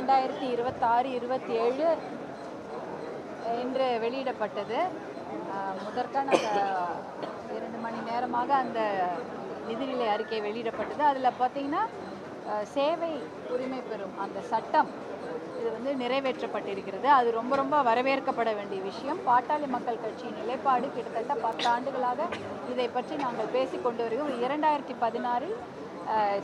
2026-27 என்று வெளியிடப்பட்டது. முதற்கான அந்த 2 மணி நேரமாக அந்த நிதிநிலை அறிக்கை வெளியிடப்பட்டது. அதில் பார்த்தீங்கன்னா சேவை உரிமை பெறும் அந்த சட்டம் இது வந்து நிறைவேற்றப்பட்டிருக்கிறது. அது ரொம்ப ரொம்ப வரவேற்கப்பட வேண்டிய விஷயம். பாட்டாளி மக்கள் கட்சியின் நிலைப்பாடு கிட்டத்தட்ட 10 ஆண்டுகளாக இதை பற்றி நாங்கள் பேசிக்கொண்டு வருகிறோம். 2016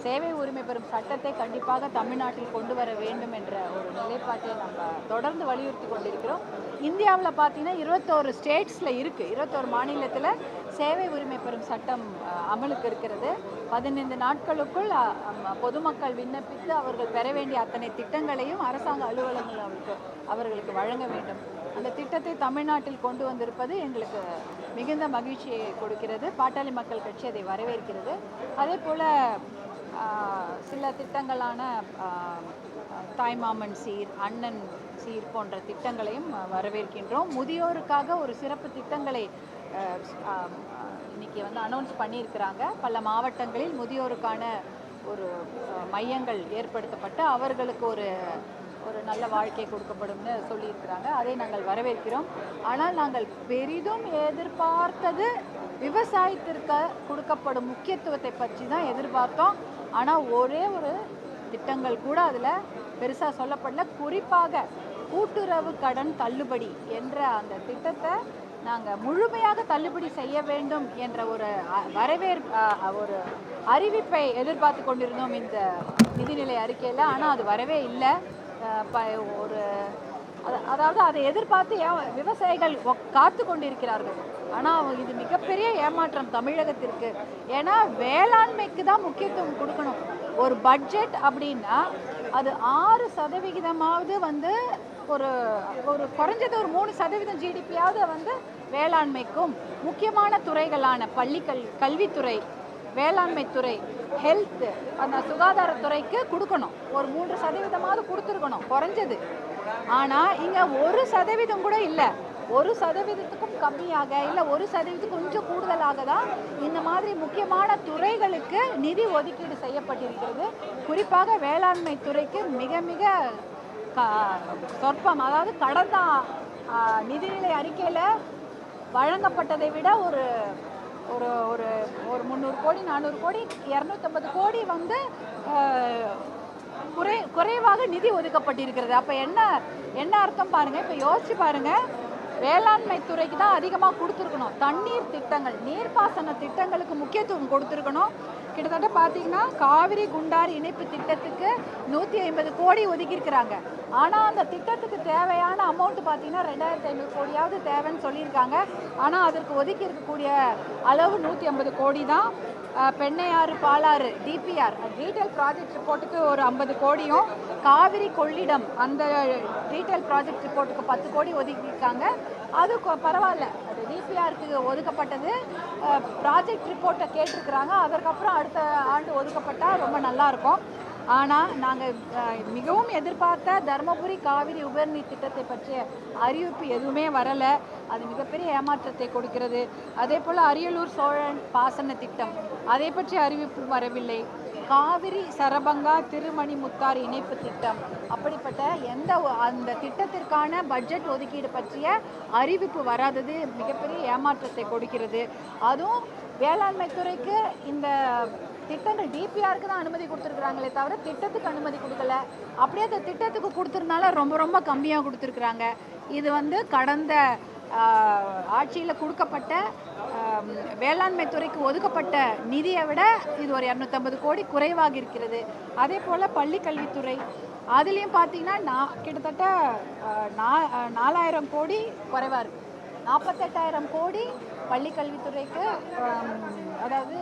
சேவை உரிமை பெறும் சட்டத்தை கண்டிப்பாக தமிழ்நாட்டில் கொண்டு வர வேண்டும் என்ற ஒரு நிலைப்பாட்டை நம்ம தொடர்ந்து வலியுறுத்தி கொண்டிருக்கிறோம். இந்தியாவில் பார்த்தீங்கன்னா 21 ஸ்டேட்ஸில் இருக்குது, 21 மாநிலத்தில் சேவை உரிமை பெறும் சட்டம் அமலுக்கு இருக்கிறது. 15 நாட்களுக்குள் பொதுமக்கள் விண்ணப்பித்து அவர்கள் பெற வேண்டிய அத்தனை திட்டங்களையும் அரசாங்க அலுவலகங்கள் அவர்களுக்கு வழங்க வேண்டும். அந்த திட்டத்தை தமிழ்நாட்டில் கொண்டு வந்திருப்பது எங்களுக்கு மிகுந்த மகிழ்ச்சியை கொடுக்கிறது. பாட்டாளி மக்கள் கட்சி அதை வரவேற்கிறது. அதே போல் சில திட்டங்களான தாய்மாமன் சீர், அண்ணன் சீர் போன்ற திட்டங்களையும் வரவேற்கின்றோம். முதியோருக்காக ஒரு சிறப்பு திட்டங்களை இன்னைக்கு வந்து அனௌன்ஸ் பண்ணியிருக்கிறாங்க. பல மாவட்டங்களில் முதியோருக்கான ஒரு மையங்கள் ஏற்படுத்தப்பட்டு அவர்களுக்கு ஒரு நல்ல வாழ்க்கை கொடுக்கப்படும்னு சொல்லியிருக்கிறாங்க. அதை நாங்கள் வரவேற்கிறோம். ஆனால் நாங்கள் பெரிதும் எதிர்பார்த்தது விவசாயத்திற்கு கொடுக்கப்படும் முக்கியத்துவத்தை பற்றி தான் எதிர்பார்த்தோம். ஆனால் ஒரே ஒரு திட்டங்கள் கூட அதில் பெருசாக சொல்லப்படல. குறிப்பாக கூட்டுறவு கடன் தள்ளுபடி என்ற அந்த திட்டத்தை நாங்கள் முழுமையாக தள்ளுபடி செய்ய வேண்டும் என்ற ஒரு ஒரு அறிவிப்பை எதிர்பார்த்து கொண்டிருந்தோம் இந்த நிதிநிலை அறிக்கையில். ஆனால் அது வரவே இல்லை. அதாவது அதை எதிர்பார்த்து விவசாயிகள் காத்து கொண்டிருக்கிறார்கள். ஆனால் இது மிகப்பெரிய ஏமாற்றம் தமிழகத்திற்கு. ஏன்னா வேளாண்மைக்கு தான் முக்கியத்துவம் கொடுக்கணும். ஒரு பட்ஜெட் அப்படின்னா அது 6% வந்து ஒரு குறைஞ்சது ஒரு 3% ஜிடிபியாவது வந்து வேளாண்மைக்கும் முக்கியமான துறைகளான கல்வித்துறை, வேளாண்மை துறை, ஹெல்த், அந்த சுகாதாரத்துறைக்கு கொடுக்கணும். ஒரு 3% கொடுத்துருக்கணும் குறைஞ்சது. ஆனால் இங்கே 1% கூட இல்லை. 1%க்கும் கம்மியாக, இல்லை 1% கொஞ்சம் கூடுதலாக தான் இந்த மாதிரி முக்கியமான துறைகளுக்கு நிதி ஒதுக்கீடு செய்யப்பட்டிருக்கிறது. குறிப்பாக வேளாண்மை துறைக்கு மிக மிக சொற்பம். அதாவது கடந்த நிதிநிலை அறிக்கையில் வழங்கப்பட்டதை விட ஒரு ஒரு ஒரு ஒரு 300 கோடி, 400 கோடி, 250 கோடி வந்து குறைவாக நிதி ஒதுக்கப்பட்டிருக்கிறது. அப்போ என்ன அர்த்தம் பாருங்கள். இப்போ யோசிச்சு பாருங்கள். வேளாண்மை துறைக்கு தான் அதிகமாக கொடுத்துருக்கணும். தண்ணீர் திட்டங்கள், நீர்ப்பாசன திட்டங்களுக்கு முக்கியத்துவம் கொடுத்துருக்கணும். கிட்டத்தட்ட பார்த்தீங்கன்னா காவிரி குண்டாறு இணைப்பு திட்டத்துக்கு 150 கோடி ஒதுக்கியிருக்கிறாங்க. ஆனால் அந்த திட்டத்துக்கு தேவையான அமௌண்ட் பார்த்தீங்கன்னா 2500 கோடியாவது தேவைன்னு சொல்லியிருக்காங்க. ஆனால் அதற்கு ஒதுக்கி இருக்கக்கூடிய அளவு 150 கோடி தான். Pennaiyar, Palar, DPR detail project ரிப்போர்ட்டுக்கு ஒரு 50 கோடியும், காவிரி கொள்ளிடம் அந்த டீட்டெயில் ப்ராஜெக்ட் ரிப்போர்ட்டுக்கு 10 கோடி ஒதுக்கியிருக்காங்க. அது பரவாயில்ல. அது டிபிஆருக்கு ஒதுக்கப்பட்டது. ப்ராஜெக்ட் ரிப்போர்ட்டை கேட்டிருக்கிறாங்க. அதற்கப்புறம் அடுத்த ஆண்டு ஒதுக்கப்பட்டால் ரொம்ப நல்லாயிருக்கும். ஆனால் நாங்கள் மிகவும் எதிர்பார்த்த தருமபுரி காவிரி உபரிநீர் திட்டத்தை பற்றிய அறிவிப்பு எதுவுமே வரலை. அது மிகப்பெரிய ஏமாற்றத்தை கொடுக்கிறது. அதே போல் அரியலூர் சோழன் பாசன திட்டம், அதை பற்றி அறிவிப்பு வரவில்லை. காவிரி சரபங்கா திருமணிமுத்தாறு இணைப்பு திட்டம், அப்படிப்பட்ட அந்த திட்டத்திற்கான பட்ஜெட் ஒதுக்கீடு பற்றிய அறிவிப்பு வராதது மிகப்பெரிய ஏமாற்றத்தை கொடுக்கிறது. அதுவும் வேளாண்மை துறைக்கு இந்த திட்டங்கள் டிபிஆருக்கு தான் அனுமதி கொடுத்துருக்குறாங்களே தவிர திட்டத்துக்கு அனுமதி கொடுக்கல. அப்படியே அந்த திட்டத்துக்கு கொடுத்துருந்தால ரொம்ப ரொம்ப கம்மியாக கொடுத்துருக்குறாங்க. இது வந்து கடந்த ஆட்சியில் கொடுக்கப்பட்ட வேளாண்மை துறைக்கு ஒதுக்கப்பட்ட நிதியை விட இது ஒரு 250 கோடி குறைவாக இருக்கிறது. அதே போல் பள்ளி கல்வித்துறை, அதுலேயும் பார்த்தீங்கன்னா கிட்டத்தட்ட 4000 கோடி குறைவாக இருக்குது. 48,000 கோடி பள்ளி கல்வித்துறைக்கு, அதாவது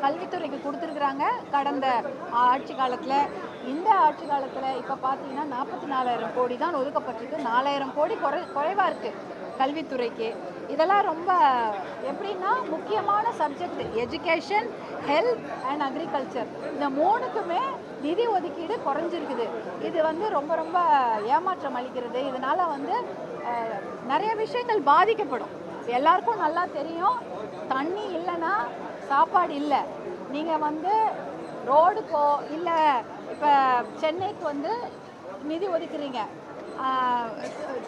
கல்வித்துறைக்கு கொடுத்துருக்குறாங்க கடந்த ஆட்சி காலத்தில். இந்த ஆட்சி காலத்தில் இப்போ பார்த்தீங்கன்னா 44,000 கோடி தான் ஒதுக்கப்பட்டிருக்கு. 4,000 கோடி குறைவாக இருக்குது கல்வித்துறைக்கு. இதெல்லாம் ரொம்ப எப்படின்னா முக்கியமான subject education, health and agriculture, இந்த 3க்குமே நிதி ஒதுக்கீடு குறைஞ்சிருக்குது. இது வந்து ரொம்ப ரொம்ப ஏமாற்றம் அளிக்கிறது. இதனால் வந்து நிறைய விஷயங்கள் பாதிக்கப்படும். எல்லாருக்கும் நல்லா தெரியும், தண்ணி இல்லைன்னா சாப்பாடு இல்லை. நீங்கள் வந்து ரோடுக்கோ இல்லை இப்போ சென்னைக்கு வந்து நிதி ஒதுக்குறீங்க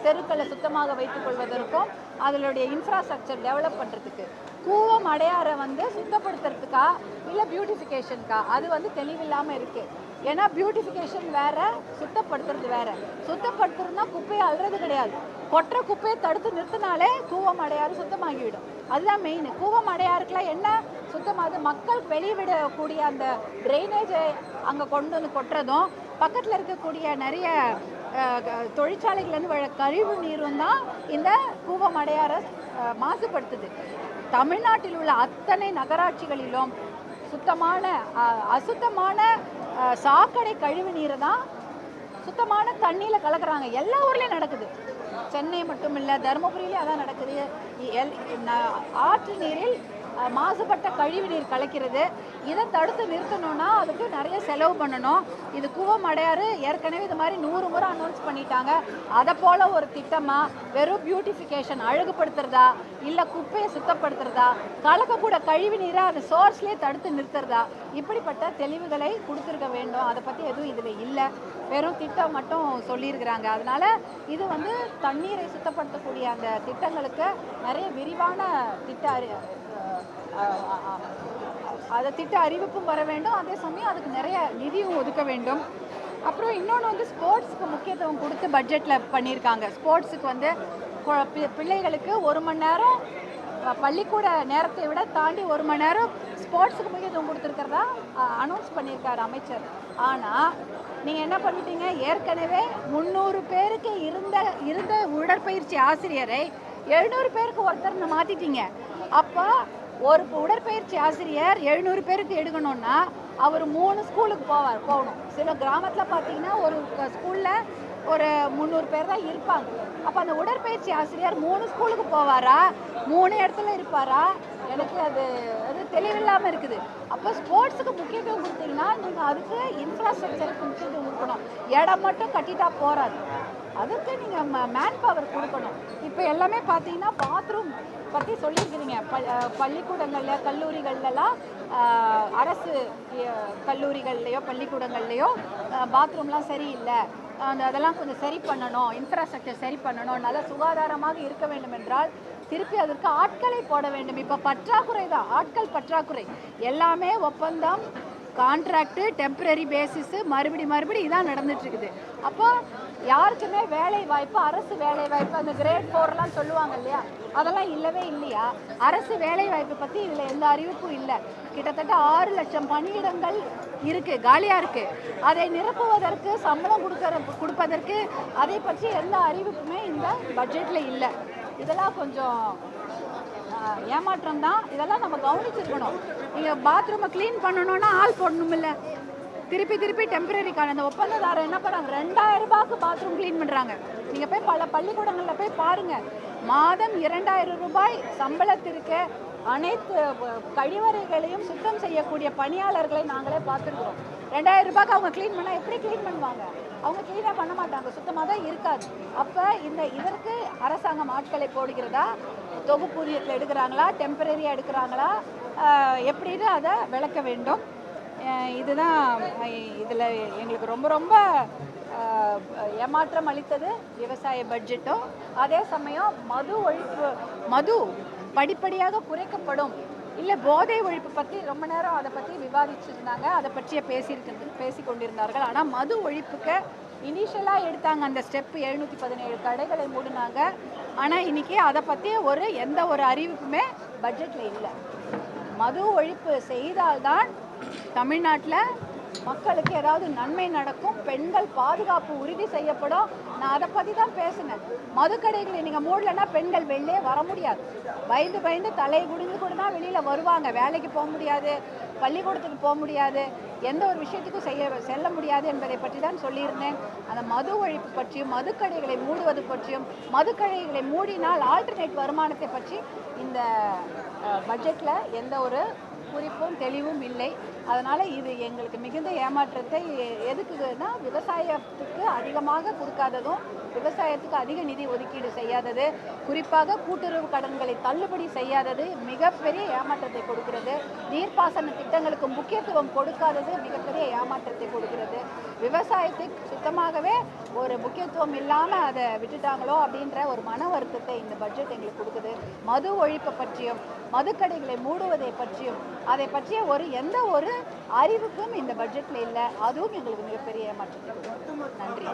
தெருக்களை சுத்தமாக வைத்துக் கொள்வதற்கும் அதனுடைய இன்ஃப்ராஸ்ட்ரக்சர் டெவலப் பண்ணுறதுக்கு. கூவம் அடையாரை வந்து சுத்தப்படுத்துறதுக்கா இல்லை பியூட்டிஃபிகேஷனுக்கா, அது வந்து தெளிவில்லாமல் இருக்குது. ஏன்னா பியூட்டிஃபிகேஷன் வேறு, சுத்தப்படுத்துறது வேறு. சுத்தப்படுத்துறதுனா குப்பையை அள்ளுறது கிடையாது, கொட்டுற குப்பையை தடுத்து நிறுத்தினாலே கூவம் அடையாறு சுத்தமாகிவிடும். அதுதான் மெயின். கூவம் அடையாறுக்கெலாம் என்ன சுத்தமாகுது, மக்கள் வெளிவிடக்கூடிய அந்த ட்ரைனேஜை அங்கே கொண்டு வந்து கொட்டுறதும், பக்கத்தில் இருக்கக்கூடிய நிறைய தொழிற்சாலைகள்லேருந்து கழிவு நீரும் தான் இந்த கூவம் அடையாரை மாசுபடுத்துது. தமிழ்நாட்டில் உள்ள அத்தனை நகராட்சிகளிலும் சுத்தமான அசுத்தமான சாக்கடை கழிவு நீரை தான் சுத்தமான தண்ணியில் கலக்குறாங்க. எல்லா ஊர்லேயும் நடக்குது. சென்னை மட்டும் இல்லை, தருமபுரியிலே அதான் நடக்குது. ஆற்று நீரில் மாசுபட்ட கழிவு நீர் கலக்கிறது. இதை தடுத்து நிறுத்தணும்னா அதுக்கு நிறைய செலவு பண்ணணும். இது கூவம் அடையாறு ஏற்கனவே இது மாதிரி 100 முறை அனௌன்ஸ் பண்ணிட்டாங்க. அதை போல் ஒரு திட்டமாக வெறும் பியூட்டிஃபிகேஷன் அழகுபடுத்துறதா, இல்லை குப்பையை சுத்தப்படுத்துறதா, கலக்கக்கூட கழிவு நீரை அது சோர்ஸ்லேயே தடுத்து நிறுத்துறதா, இப்படிப்பட்ட தெளிவுகளை கொடுத்துருக்க வேண்டும். அதை பற்றி எதுவும் இதில் இல்லை, வெறும் திட்டம் மட்டும் சொல்லியிருக்கிறாங்க. அதனால் இது வந்து தண்ணீரை சுத்தப்படுத்தக்கூடிய அந்த திட்டங்களுக்கு நிறைய விரிவான திட்ட அறிவிப்பும் வர வேண்டும். அதே சமயம் அதுக்கு நிறைய நிதியும் ஒதுக்க வேண்டும். அப்புறம் இன்னொன்று வந்து ஸ்போர்ட்ஸுக்கு முக்கியத்துவம் கொடுத்து பட்ஜெட்டில் பண்ணியிருக்காங்க. ஸ்போர்ட்ஸுக்கு வந்து பிள்ளைகளுக்கு 1 மணி நேரம் பள்ளிக்கூட நேரத்தை விட தாண்டி 1 மணி நேரம் ஸ்போர்ட்ஸுக்கு முக்கியத்துவம் கொடுத்துருக்கிறதா அனௌன்ஸ் பண்ணியிருக்காரு அமைச்சர். ஆனால் நீங்கள் என்ன பண்ணிட்டீங்க, ஏற்கனவே 300 பேருக்கு இருந்த உடற்பயிற்சி ஆசிரியரை 700 பேருக்கு ஒருத்தர்னு மாற்றிட்டீங்க. அப்போ ஒரு உடற்பயிற்சி ஆசிரியர் 700 பேருக்கு எடுக்கணும்னா அவர் 3 ஸ்கூலுக்கு போகணும். சில கிராமத்தில் பார்த்தீங்கன்னா ஒரு ஸ்கூலில் ஒரு 300 பேர் தான் இருப்பாங்க. அப்போ அந்த உடற்பயிற்சி ஆசிரியர் 3 ஸ்கூலுக்கு போவாரா, 3 இடத்துல இருப்பாரா? எனக்கு அது தெளிவில்லாமல் இருக்குது. அப்போ ஸ்போர்ட்ஸுக்கு முக்கியத்துவம் கொடுத்தீங்கன்னா நீங்கள் அதுக்கு இன்ஃப்ராஸ்ட்ரக்சருக்கு முக்கியத்துவம் கொடுக்கணும். இடம் மட்டும் கட்டிட்டா போகாது, அதுக்கு நீங்கள் மேன் பவர் கொடுக்கணும். இப்போ எல்லாமே பார்த்தீங்கன்னா பாத்ரூம் பற்றி சொல்லியிருக்கிறீங்க. பள்ளிக்கூடங்களில் கல்லூரிகள்லாம் அரசு கல்லூரிகள்லையோ பள்ளிக்கூடங்கள்லையோ பாத்ரூம்லாம் சரியில்லை, அதெல்லாம் கொஞ்சம் சரி பண்ணணும், இன்ஃப்ராஸ்ட்ரக்சர் சரி பண்ணணும், நல்லா சுகாதாரமாக இருக்க வேண்டும் என்றால் திருப்பி அதற்கு ஆட்களை போட வேண்டும். இப்போ பற்றாக்குறை தான், ஆட்கள் பற்றாக்குறை. எல்லாமே ஒப்பந்தம், கான்ட்ராக்டு, டெம்பரரி பேசிஸு, மறுபடி இதான் நடந்துட்டுருக்குது. அப்போ யாருக்குமே வேலை வாய்ப்பு, அரசு வேலை வாய்ப்பு, அந்த கிரேட் 4லாம் சொல்லுவாங்க இல்லையா, அதெல்லாம் இல்லவே இல்லையா? அரசு வேலை வாய்ப்பு பற்றி இதில் எந்த அறிவிப்பும் இல்லை. கிட்டத்தட்ட 6 லட்சம் பணியிடங்கள் இருக்குது, காலியாக இருக்குது. அதை நிரப்புவதற்கு, சம்பளம் கொடுப்பதற்கு அதை பற்றி எந்த அறிவிப்புமே இந்த பட்ஜெட்டில் இல்லை. இதெல்லாம் கொஞ்சம் ஏமாற்றம் தான். இதெல்லாம் நம்ம கவனிச்சிருக்கணும். நீங்கள் பாத்ரூமை க்ளீன் பண்ணணுன்னா ஆள் போடணும் இல்லை, திருப்பி டெம்பரரிக்கான அந்த ஒப்பந்ததாரர் என்ன பண்ணுறாங்க, 2000 ரூபாய்க்கு பாத்ரூம் க்ளீன் பண்ணுறாங்க. நீங்கள் போய் பல பள்ளிக்கூடங்களில் போய் பாருங்கள், மாதம் 2000 ரூபாய் சம்பளத்திற்கு அனைத்து கழிவறைகளையும் சுத்தம் செய்யக்கூடிய பணியாளர்களை நாங்களே பார்த்துருக்குறோம். 2000 ரூபாய்க்கு அவங்க க்ளீன் பண்ணால் எப்படி க்ளீன் பண்ணுவாங்க? அவங்க க்ளீனாக பண்ண மாட்டாங்க, சுத்தமாக தான் இருக்காது. அப்போ இதற்கு அரசாங்கம் ஆட்களை போடுகிறதா, தொகுப்பூதியத்தில் எடுக்கிறாங்களா, டெம்பரரியாக எடுக்கிறாங்களா, எப்படின்னு அதை விளக்க வேண்டும். இதுதான் இதில் எங்களுக்கு ரொம்ப ஏமாற்றம் அளித்தது விவசாய பட்ஜெட்டும். அதே சமயம் மது படிப்படியாக குறைக்கப்படும், இல்லை போதை ஒழிப்பு பற்றி ரொம்ப நேரம் அதை பற்றி விவாதிச்சிருந்தாங்க, அதை பற்றிய பேசி கொண்டிருந்தார்கள். ஆனால் மது ஒழிப்புக்கு இனிஷியலாக எடுத்தாங்க அந்த ஸ்டெப்பு, 717 கடைகளை மூடினாங்க. ஆனால் இன்றைக்கி அதை பற்றி எந்த ஒரு அறிவிப்புமே பட்ஜெட்டில் இல்லை. மது ஒழிப்பு செய்தால்தான் தமிழ்நாட்டில் மக்களுக்கு ஏதாவது நன்மை நடக்கும், பெண்கள் பாதுகாப்பு உறுதி செய்யப்படும். நான் அதை பற்றி தான் பேசினேன். மதுக்கடைகளை நீங்கள் மூடலைன்னா பெண்கள் வெளியே வர முடியாது, பயந்து தலையை குடிஞ்சு கூட தான் வெளியில் வருவாங்க. வேலைக்கு போக முடியாது, பள்ளிக்கூடத்துக்கு போக முடியாது, எந்த ஒரு விஷயத்துக்கும் செல்ல முடியாது என்பதை பற்றி தான் சொல்லியிருந்தேன். அந்த மது ஒழிப்பு பற்றியும், மதுக்கடைகளை மூடுவது பற்றியும், மதுக்கடைகளை மூடினால் ஆல்டர்னேட் வருமானத்தை பற்றி இந்த பட்ஜெட்டில் எந்த ஒரு குறிப்பும் தெளிவும் இல்லை. அதனால் இது எங்களுக்கு மிகுந்த ஏமாற்றத்தை எதுக்குன்னா, விவசாயத்துக்கு அதிகமாக கொடுக்காததும், விவசாயத்துக்கு அதிக நிதி ஒதுக்கீடு செய்யாதது, குறிப்பாக கூட்டுறவு கடன்களை தள்ளுபடி செய்யாதது மிகப்பெரிய ஏமாற்றத்தை கொடுக்கிறது. நீர்ப்பாசன திட்டங்களுக்கு முக்கியத்துவம் கொடுக்காதது மிகப்பெரிய ஏமாற்றத்தை கொடுக்கிறது. விவசாயத்தை சுத்தமாகவே ஒரு முக்கியத்துவம் இல்லாமல் அதை விட்டுட்டாங்களோ அப்படின்ற ஒரு மன வருத்தத்தை இந்த பட்ஜெட் எங்களுக்கு கொடுக்குது. மது ஒழிப்பை பற்றியும் மதுக்கடைகளை மூடுவதை பற்றியும் அதை பற்றிய எந்த ஒரு அறிவிப்பும் இந்த பட்ஜெட்ல இல்லை. அதுவும் எங்களுக்கு மிகப்பெரிய ஏமாற்றம். நன்றி.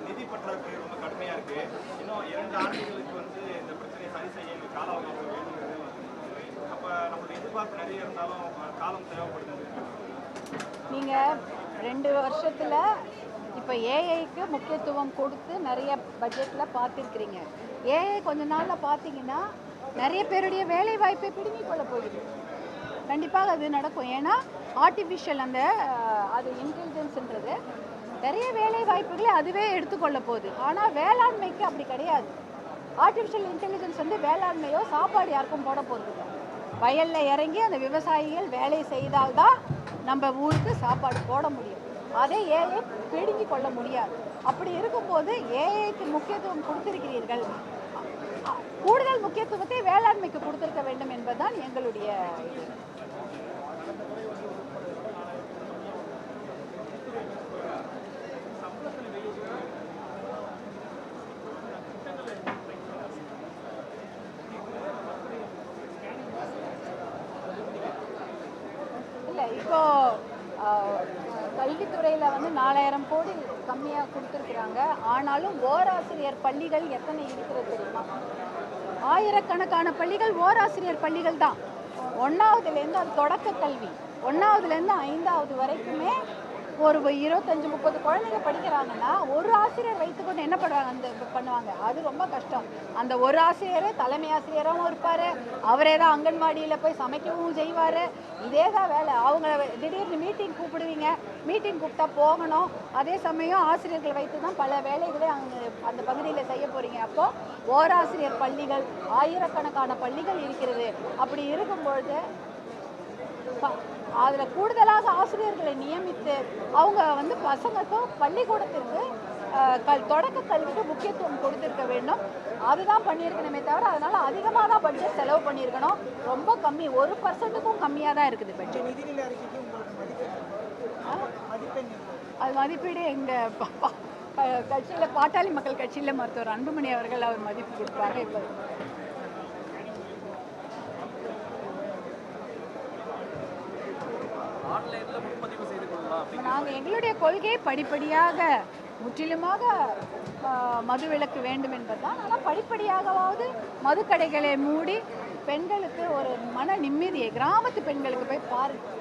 நிதி பற்றாக்குறை ரொம்ப கடுமையா இருக்கு. இன்னும் 2 ஆண்டுகளுக்கு இந்த பிரச்சனையை சரி செய்ய கால அவகாசம் வேணும். அப்ப நம்மளுடைய எதிர்பார்ப்பு நிறைய இருந்தாலும் காலம் தேவைப்படுது. நீங்க 2 வருஷத்துல இப்போ ஏஐக்கு முக்கியத்துவம் கொடுத்து நிறைய பட்ஜெட்டில் பார்த்துருக்குறீங்க. ஏஐ கொஞ்ச நாளில் பார்த்தீங்கன்னா நிறைய பேருடைய வேலை வாய்ப்பை பிடுங்கிக் கொள்ள போகுது. கண்டிப்பாக அது நடக்கும். ஏன்னா ஆர்டிஃபிஷியல் அது இன்டெலிஜென்ஸ்ன்றது நிறைய வேலை வாய்ப்புகளை அதுவே எடுத்துக்கொள்ள போகுது. ஆனால் வேளாண்மைக்கு அப்படி கிடையாது. ஆர்டிஃபிஷியல் இன்டெலிஜென்ஸ் வேளாண்மையோ சாப்பாடு யாருக்கும் போட போகிறது. வயலில் இறங்கி அந்த விவசாயிகள் வேலை செய்தால்தான் நம்ம ஊருக்கு சாப்பாடு போட முடியும். அதை ஏஐ பிடுங்கிக் கொள்ள முடியாது. அப்படி இருக்கும்போது ஏஐக்கு முக்கியத்துவம் கொடுத்திருக்கிறீர்கள், கூடுதல் முக்கியத்துவத்தை வேளாண்மைக்கு கொடுத்திருக்க வேண்டும் என்பதுதான் எங்களுடைய இல்லை. இப்போ கல்வித்துறையில் 4000 கோடி கம்மியாக கொடுத்துருக்குறாங்க. ஆனாலும் ஓராசிரியர் பள்ளிகள் எத்தனை இருக்கிறது தெரியுமா? ஆயிரக்கணக்கான பள்ளிகள் ஓராசிரியர் பள்ளிகள் தான். 1வதுலேருந்து அது தொடக்க கல்வி, 1வதுலேருந்து 5வது வரைக்குமே ஒரு 25-30 குழந்தைங்க படிக்கிறாங்கன்னா ஒரு ஆசிரியர் வைத்துக்கொண்டு என்ன பண்ணுவாங்க? அது ரொம்ப கஷ்டம். அந்த ஒரு ஆசிரியரே தலைமை ஆசிரியராகவும் இருப்பார், அவரே தான் அங்கன்வாடியில் போய் சமைக்கவும் செய்வார். இதே தான் வேலை. அவங்க திடீர்னு மீட்டிங் கூப்பிடுவீங்க, மீட்டிங் கூப்பிட்டா போகணும். அதே சமயம் ஆசிரியர்கள் வைத்து தான் பல வேலைகளை அந்த பகுதியில் செய்ய போகிறீங்க. அப்போது ஓராசிரியர் பள்ளிகள் ஆயிரக்கணக்கான பள்ளிகள் இருக்கிறது. அப்படி இருக்கும்பொழுது அதில் கூடுதலாக ஆசிரியர்களை நியமித்து அவங்க பசங்களுக்கும் பள்ளிக்கூடத்திற்கு தொடக்க கல்விக்கு முக்கியத்துவம் கொடுத்திருக்க வேண்டும். அதுதான் பண்ணியிருக்கணுமே தவிர அதனால அதிகமாக தான் பட்ஜெட் செலவு பண்ணியிருக்கணும். ரொம்ப கம்மி, 1% கம்மியாக தான் இருக்குது பட்ஜெட். அது மதிப்பீடு எங்கள் கட்சியில் பாட்டாளி மக்கள் கட்சியில் மருத்துவர் அன்புமணி அவர்கள் அவர் மதிப்பு கொடுப்பாங்க. இப்போ நாங்கள் எங்களுடைய கொள்கையை படிப்படியாக முற்றிலுமாக மதுவிலக்கு வேண்டும் என்பதுதான். ஆனால் படிப்படியாகவாவது மதுக்கடைகளை மூடி பெண்களுக்கு ஒரு மன நிம்மதியை, கிராமத்து பெண்களுக்கு போய் பாருங்கள்,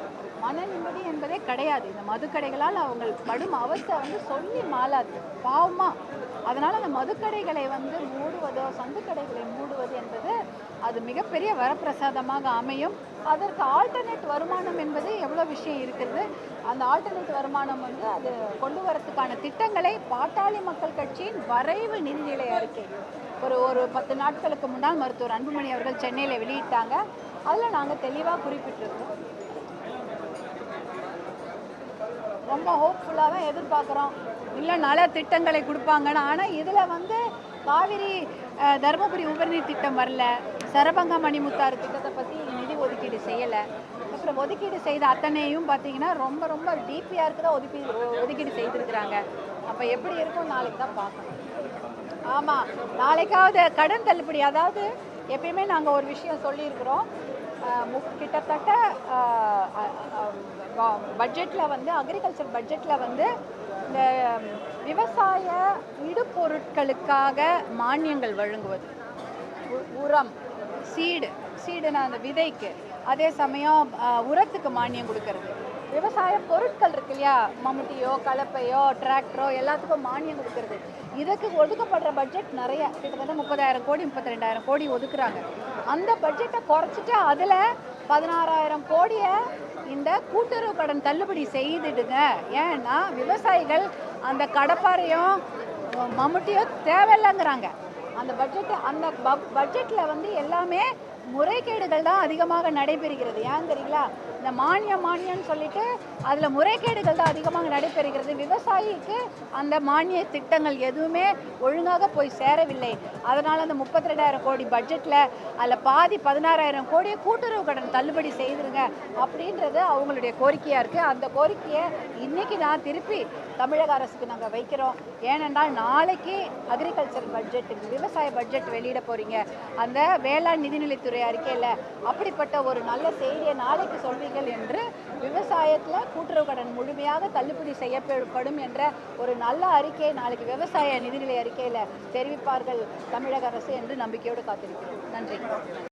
மன நிம்மதி என்பதே கிடையாது. இந்த மதுக்கடைகளால் அவங்க படும் அவஸ்தை சொல்லி மாளாது, பாவமாக. அதனால் அந்த மதுக்கடைகளை மூடுவதோ சந்துக்கடைகளை மூடுவது என்பது அது மிகப்பெரிய வரப்பிரசாதமாக அமையும். அதற்கு ஆல்டர்னேட் வருமானம் என்பது எவ்வளோ விஷயம் இருக்கிறது. அந்த ஆல்டர்னேட் வருமானம் அது கொண்டு வரத்துக்கான திட்டங்களை பாட்டாளி மக்கள் கட்சியின் வரைவு நிதிநிலை அறிக்கை ஒரு 10 நாட்களுக்கு முன்னால் மருத்துவர் அன்புமணி அவர்கள் சென்னையில் வெளியிட்டாங்க. அதில் நாங்கள் தெளிவாக குறிப்பிட்டிருக்கோம். ரொம்ப ஹோப்ஃபுல்லாக தான் எதிர்பார்க்குறோம். இல்லை நல திட்டங்களை கொடுப்பாங்கன்னு. ஆனால் இதில் காவிரி தருமபுரி உபரிநீர் திட்டம் வரல, சரபங்க மணிமுத்தாறு திட்டத்தை பற்றி நிதி ஒதுக்கீடு செய்யலை. அப்புறம் ஒதுக்கீடு செய்த அத்தனையும் பார்த்தீங்கன்னா ரொம்ப ரொம்ப டிபிஆருக்கு தான் ஒதுக்கீடு செய்திருக்கிறாங்க. அப்போ எப்படி இருக்கும் நாளைக்கு தான் பார்க்கணும். ஆமாம், நாளைக்காவது கடன் தள்ளுபடி. அதாவது எப்பயுமே நாங்கள் ஒரு விஷயம் சொல்லியிருக்கிறோம். கிட்டத்தட்ட பட்ஜெட்டில் அக்ரிகல்ச்சர் பட்ஜெட்டில் இந்த விவசாய இடுபொருட்களுக்காக மானியங்கள் வழங்குவது, உரம், சீடுனா அந்த விதைக்கு, அதே சமயம் உரத்துக்கு மானியம் கொடுக்கறது, விவசாய பொருட்கள் இருக்கு இல்லையா, மம்முட்டியோ கலப்பையோ டிராக்டரோ எல்லாத்துக்கும் மானியம் கொடுக்கறது. இதுக்கு ஒதுக்கப்படுற பட்ஜெட் நிறைய, கிட்டத்தட்ட 30,000 கோடி 32,000 கோடி ஒதுக்குறாங்க. அந்த பட்ஜெட்டை குறைச்சிட்டு அதில் 16,000 கோடியை இந்த கூட்டுறவு கடன் தள்ளுபடி செய்துடுங்க. ஏன்னா விவசாயிகள் அந்த கடப்பாரையும் மம்முட்டியோ தேவையில்லைங்கிறாங்க. அந்த பட்ஜெட்டில் எல்லாமே முறைகேடுகள் தான் அதிகமாக நடைபெறுகிறது. ஏன் தெரியுங்களா? இந்த மானியம்னு சொல்லிட்டு அதில் முறைகேடுகள் தான் அதிகமாக நடைபெறுகிறது. விவசாயிக்கு அந்த மானிய திட்டங்கள் எதுவுமே ஒழுங்காக போய் சேரவில்லை. அதனால் அந்த 32,000 கோடி பட்ஜெட்டில் அதில் பாதி 16,000 கோடியை கூட்டுறவு கடன் தள்ளுபடி செய்திருங்க அப்படின்றது அவங்களுடைய கோரிக்கையாக இருக்குது. அந்த கோரிக்கையை இன்றைக்கி நான் திருப்பி தமிழக அரசுக்கு நாங்கள் வைக்கிறோம். ஏனென்றால் நாளைக்கு அக்ரிகல்ச்சர் பட்ஜெட், விவசாய பட்ஜெட் வெளியிட போகிறீங்க. அந்த வேளாண் நிதிநிலைத்துறை அறிக்கையில் அப்படிப்பட்ட ஒரு நல்ல செய்தியை நாளைக்கு சொல்வீர்கள் என்று விவசாயத்தில் கூட்டுறவு கடன் முழுமையாக தள்ளுபடி செய்யப்படும் என்ற ஒரு நல்ல அறிக்கையை நாளைக்கு விவசாய நிதிநிலை அறிக்கையில் தெரிவிப்பார்கள் தமிழக அரசு என்று நம்பிக்கையோடு காத்திருக்கிறோம். நன்றி.